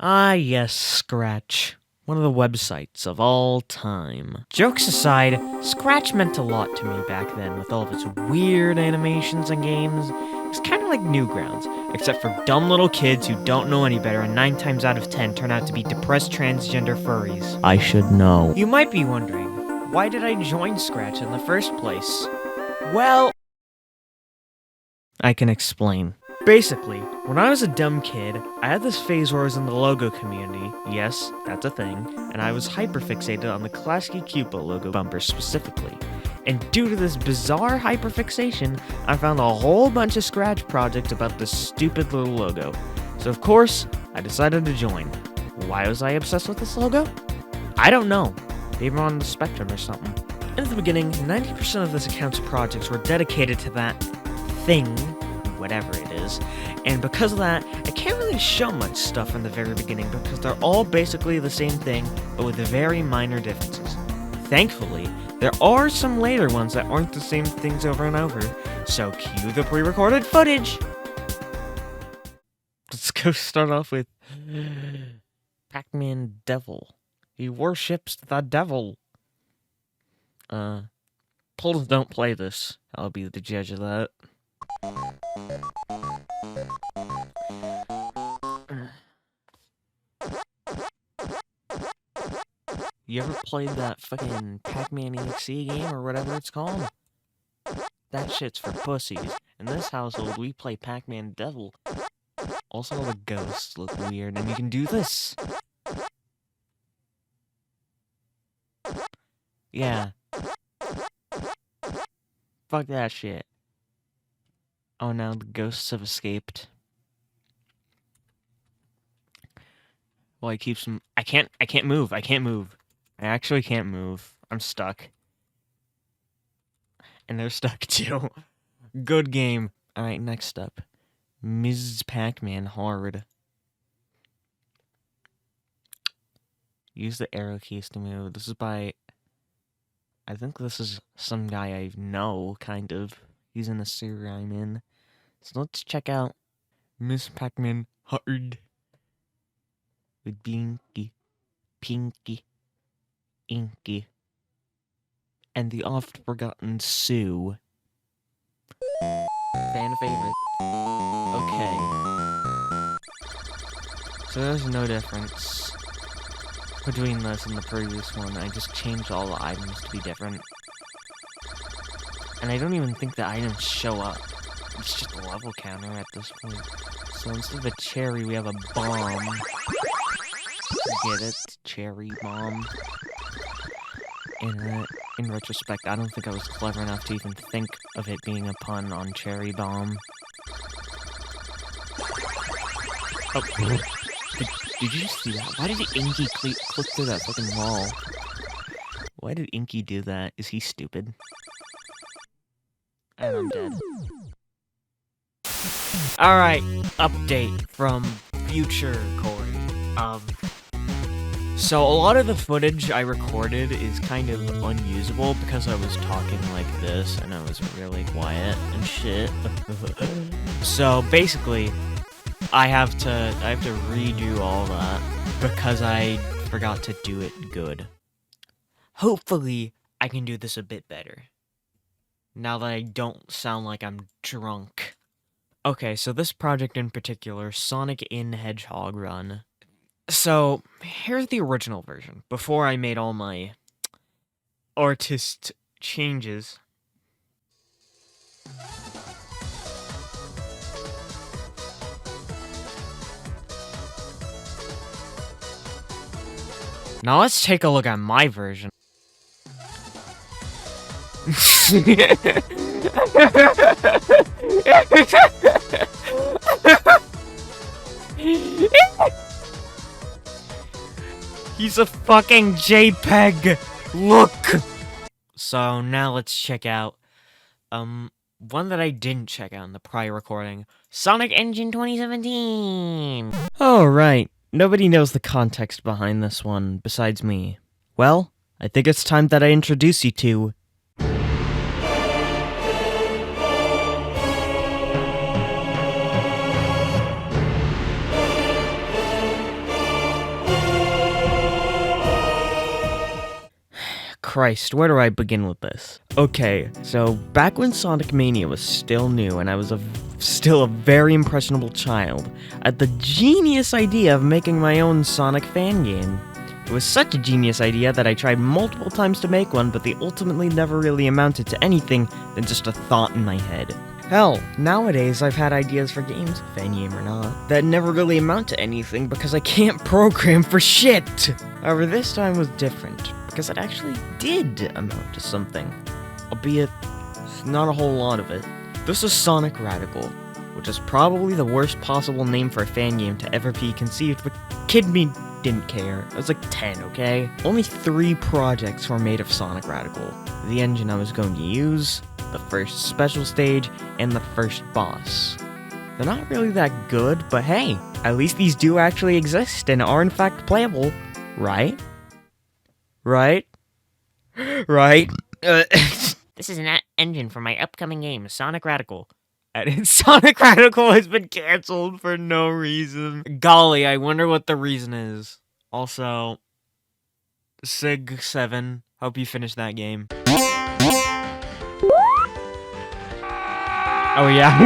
Ah, yes, Scratch. One of the websites of all time. Jokes aside, Scratch meant a lot to me back then with all of its weird animations and games. It's kind of like Newgrounds, except for dumb little kids who don't know any better and 9 times out of 10 turn out to be depressed transgender furries. I should know. You might be wondering, why did I join Scratch in the first place? Well, I can explain. Basically, when I was a dumb kid, I had this phase where I was in the logo community, yes, that's a thing, and I was hyperfixated on the Klasky Cupid logo bumper specifically. And due to this bizarre hyperfixation, I found a whole bunch of Scratch projects about this stupid little logo. So of course, I decided to join. Why was I obsessed with this logo? I don't know. Maybe I'm on the spectrum or something. In the beginning, 90% of this account's projects were dedicated to that thing, whatever it is, and because of that, I can't really show much stuff in the very beginning because they're all basically the same thing, but with very minor differences. Thankfully, there are some later ones that aren't the same things over and over, so cue the pre-recorded footage! Let's go start off with Pac-Man Devil. He worships the devil. Please don't play this. I'll be the judge of that. You ever played that fucking Pac-Man EXE game or whatever it's called? That shit's for pussies. In this household, we play Pac-Man Devil. Also, the ghosts look weird, and you can do this. Yeah. Fuck that shit. Oh, now the ghosts have escaped. Well, he keeps them. I can't move. I actually can't move. I'm stuck. And they're stuck too. Good game. Alright, next up. Ms. Pac-Man Hard. Use the arrow keys to move. This is by... I think this is some guy I know, kind of. He's in the series I'm in. So let's check out Ms. Pac-Man Hard. With Blinky, Pinky, Inky, and the oft-forgotten Sue. Fan favorite. Okay. So there's no difference between this and the previous one. I just changed all the items to be different. And I don't even think the items show up. It's just a level counter at this point. So instead of a cherry, we have a bomb. Get it? Cherry bomb. In retrospect, I don't think I was clever enough to even think of it being a pun on cherry bomb. Oh, did you see that? Why did Inky click through that fucking wall? Why did Inky do that? Is he stupid? And I'm dead. Alright, update from future Kori. So a lot of the footage I recorded is kind of unusable because I was talking like this and I was really quiet and shit. So basically, I have to redo all that because I forgot to do it good. Hopefully, I can do this a bit better. Now that I don't sound like I'm drunk. Okay, so this project in particular, Sonic in Hedgehog Run. So, here's the original version, before I made all my artist changes. Now let's take a look at my version. He's a fucking JPEG! Look! So now let's check out, one that I didn't check out in the prior recording. Sonic Engine 2017! Alright, nobody knows the context behind this one besides me. Well, I think it's time that I introduce you to... Christ, where do I begin with this? Okay, so back when Sonic Mania was still new and I was still a very impressionable child, I had the genius idea of making my own Sonic fan game. It was such a genius idea that I tried multiple times to make one, but they ultimately never really amounted to anything than just a thought in my head. Hell, nowadays I've had ideas for games, fan game or not, that never really amount to anything because I can't program for shit! However, this time was different, because it actually did amount to something. Albeit, not a whole lot of it. This is Sonic Radical, which is probably the worst possible name for a fan game to ever be conceived, but kid me didn't care. I was like 10, okay? Only 3 projects were made of Sonic Radical. The engine I was going to use, the first special stage, and the first boss. They're not really that good, but hey, at least these do actually exist and are in fact playable, right? Right? Right? This is an engine for my upcoming game, Sonic Radical. And Sonic Radical has been cancelled for no reason. Golly, I wonder what the reason is. Also, Sig 7, hope you finish that game. Oh yeah.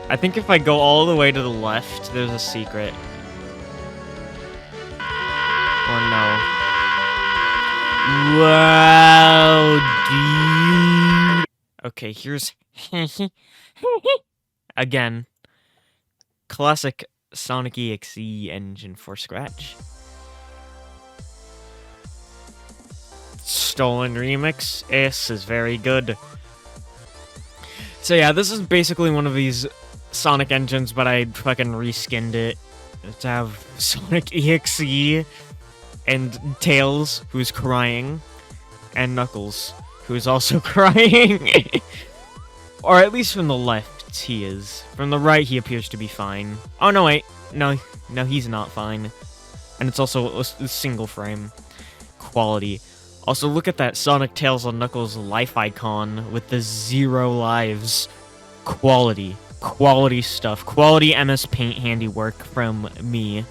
I think if I go all the way to the left, there's a secret. Or no. Wow, dude. Okay, here's again. Classic Sonic EXE engine for Scratch. Stolen remix. This is very good. So yeah, this is basically one of these Sonic engines, but I fucking reskinned it to have Sonic EXE and Tails, who's crying, and Knuckles, who is also crying. Or at least from the left, he is. From the right, he appears to be fine. Oh, no, wait. No, he's not fine. And it's also a single frame quality. Also, look at that Sonic, Tails, and Knuckles life icon with the 0 lives. Quality. Quality stuff. Quality MS Paint handiwork from me.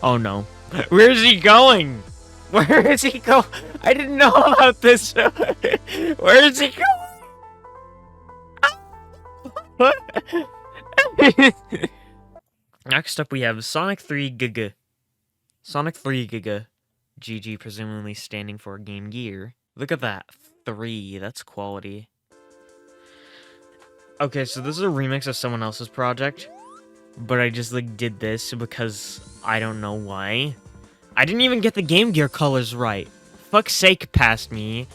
Oh no. Where is he going? Where is he going? I didn't know about this. Where is he going? Next up we have Sonic 3 Giga. Sonic 3 Giga. GG presumably standing for Game Gear. Look at that. 3. That's quality. Okay, so this is a remix of someone else's project. But I just, like, did this because I don't know why. I didn't even get the Game Gear colors right. Fuck's sake, past me.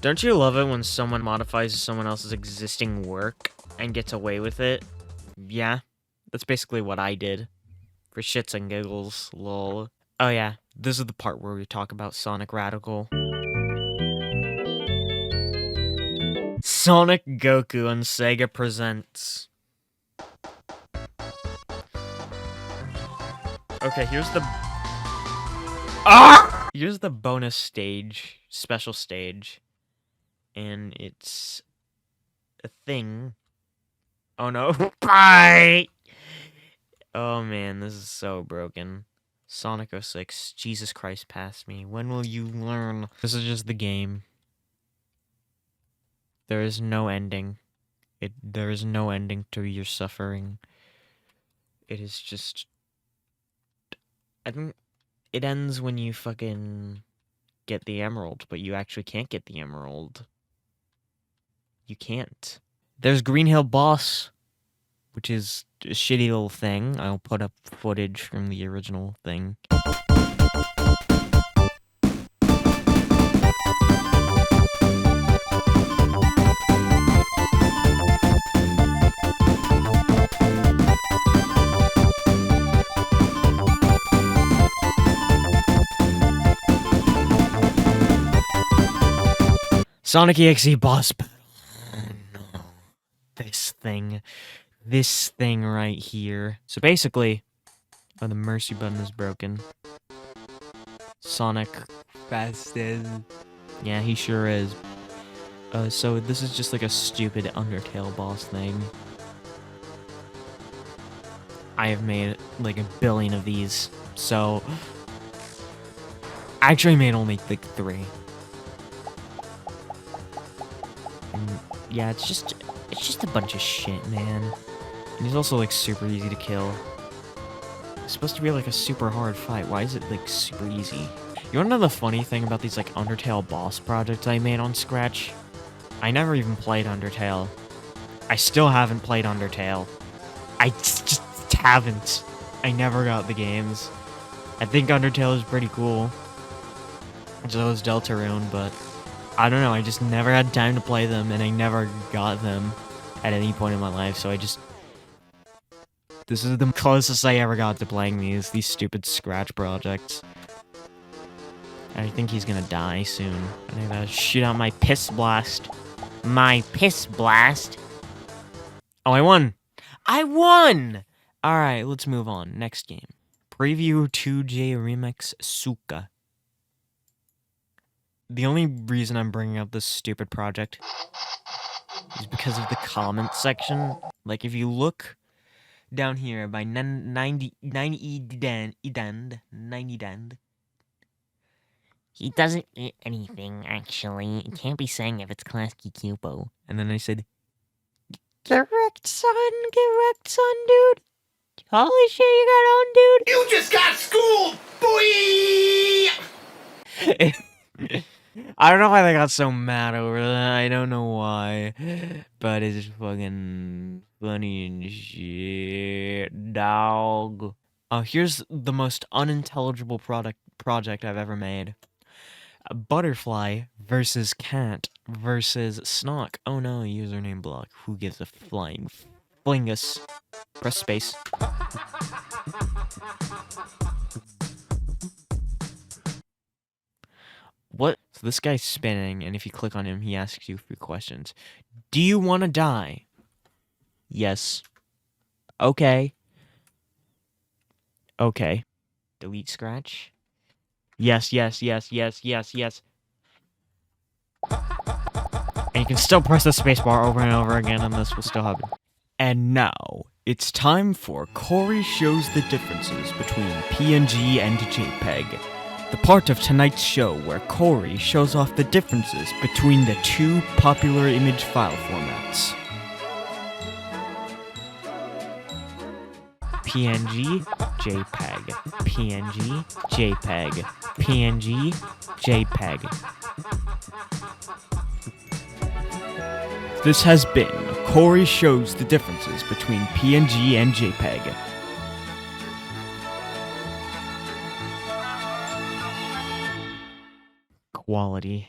Don't you love it when someone modifies someone else's existing work and gets away with it? Yeah, that's basically what I did. For shits and giggles, lol. Oh yeah, this is the part where we talk about Sonic Radical. Sonic Goku and Sega presents. Okay, here's the... Ah! Here's the bonus stage, special stage. And it's a thing. Oh no. Bye! Oh man, this is so broken. Sonic 06, Jesus Christ, past me. When will you learn? This is just the game. There is no ending. There is no ending to your suffering. It is just... I think it ends when you fucking get the emerald, but you actually can't get the emerald. You can't. There's Green Hill Boss, which is a shitty little thing. I'll put up footage from the original thing. Sonic EXE boss battle. Oh no. This thing right here. So basically, oh, the mercy button is broken. Sonic fasted. Yeah, he sure is. So this is just like a stupid Undertale boss thing. I have made like 1 billion of these. So I actually made only like 3. And yeah, it's just a bunch of shit, man. And he's also like super easy to kill. It's supposed to be like a super hard fight. Why is it like super easy? You wanna know the funny thing about these like Undertale boss projects I made on Scratch? I never even played Undertale. I still haven't played Undertale. I just haven't. I never got the games. I think Undertale is pretty cool. So is Deltarune, but I don't know, I just never had time to play them, and I never got them at any point in my life, so this is the closest I ever got to playing these stupid Scratch projects. I think he's gonna die soon. I gotta shoot out my Piss Blast. My Piss Blast! Oh, I won! I won! Alright, let's move on. Next game. Preview 2J Remix Suka. The only reason I'm bringing up this stupid project is because of the comment section. Like, if you look down here by 90 Edend, he doesn't eat anything, actually. It can't be saying if it's Class Cupo. And then I said, correct, son, dude. Holy shit, you got on, dude. You just got schooled, boy! I don't know why they got so mad over that. I don't know why. But it's fucking funny and shit, dog. Here's the most unintelligible project I've ever made. A butterfly versus cat versus snock. Oh no, username block. Who gives a flying flingus? Press space. What? So this guy's spinning, and if you click on him, he asks you 3 questions. Do you want to die? Yes. Okay. Okay. Delete scratch? Yes. And you can still press the spacebar over and over again, and this will still happen. And now, it's time for Kori shows the differences between PNG and JPEG. The part of tonight's show where Kori shows off the differences between the 2 popular image file formats. PNG, JPEG, PNG, JPEG, PNG, JPEG. This has been Kori shows the differences between PNG and JPEG. Quality.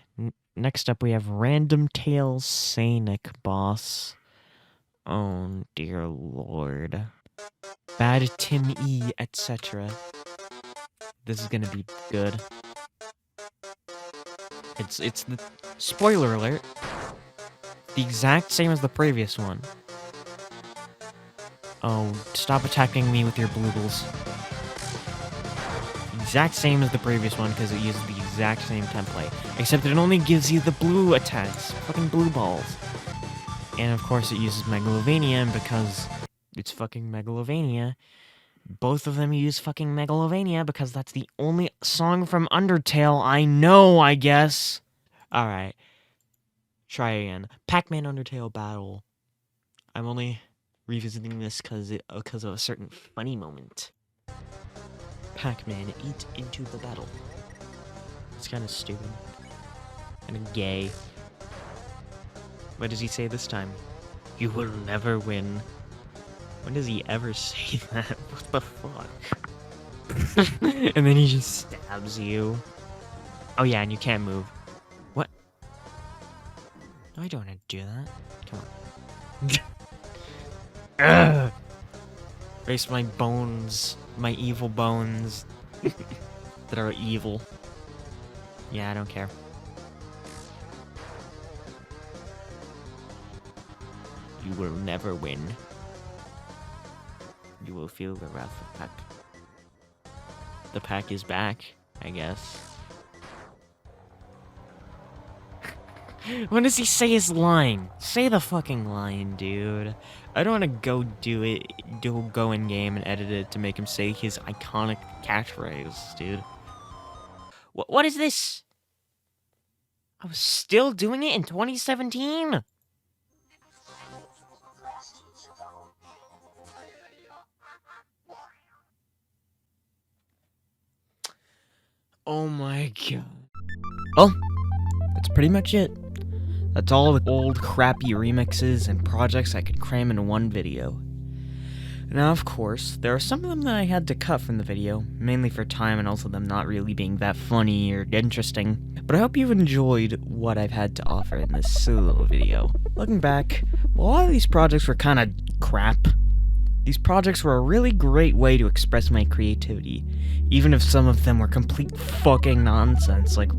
Next up, we have Random Tales Sanic Boss. Oh dear lord. Bad Tim E, etc. This is gonna be good. It's the spoiler alert. The exact same as the previous one. Oh, stop attacking me with your bluebles. Exact same as the previous one because it uses the exact same template. Except it only gives you the blue attacks. Fucking blue balls. And of course it uses Megalovania because it's fucking Megalovania. Both of them use fucking Megalovania because that's the only song from Undertale I know, I guess. Alright. Try again. Pac-Man Undertale Battle. I'm only revisiting this because of a certain funny moment. Pac-Man eat into the battle. It's kind of stupid. Kind of gay. What does he say this time? You will never win. When does he ever say that? What the fuck? And then he just stabs you. Oh yeah, and you can't move. What? No, I don't want to do that. Come on. Ugh. Face my bones. My evil bones. That are evil. Yeah, I don't care. You will never win. You will feel the wrath of Pac. The Pac is back, I guess. When does he say his line? Say the fucking line, dude. I don't want to go in game and edit it to make him say his iconic catchphrase, dude. What is this? I was still doing it in 2017? Oh my god. Well, that's pretty much it. That's all the old crappy remixes and projects I could cram into one video. Now, of course, there are some of them that I had to cut from the video, mainly for time and also them not really being that funny or interesting, but I hope you've enjoyed what I've had to offer in this silly little video. Looking back, well, a lot of these projects were kinda crap. These projects were a really great way to express my creativity, even if some of them were complete fucking nonsense, like,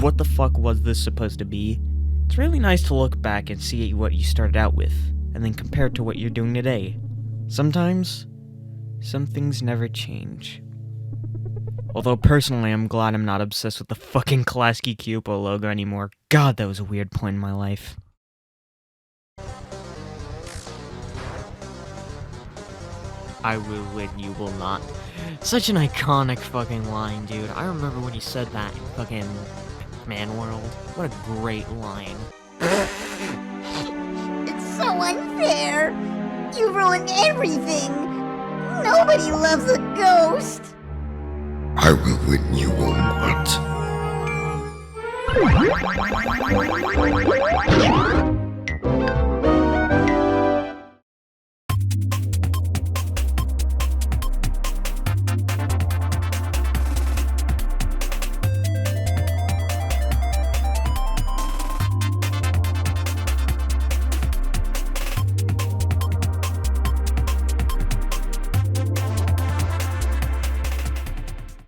what the fuck was this supposed to be? It's really nice to look back and see what you started out with, and then compare it to what you're doing today. Sometimes, some things never change. Although personally, I'm glad I'm not obsessed with the fucking Klasky Cupo logo anymore. God, that was a weird point in my life. I will win, you will not. Such an iconic fucking line, dude. I remember when he said that in fucking Man World. What a great line. It's so unfair. You ruined everything. Nobody loves a ghost. I will win, you will not.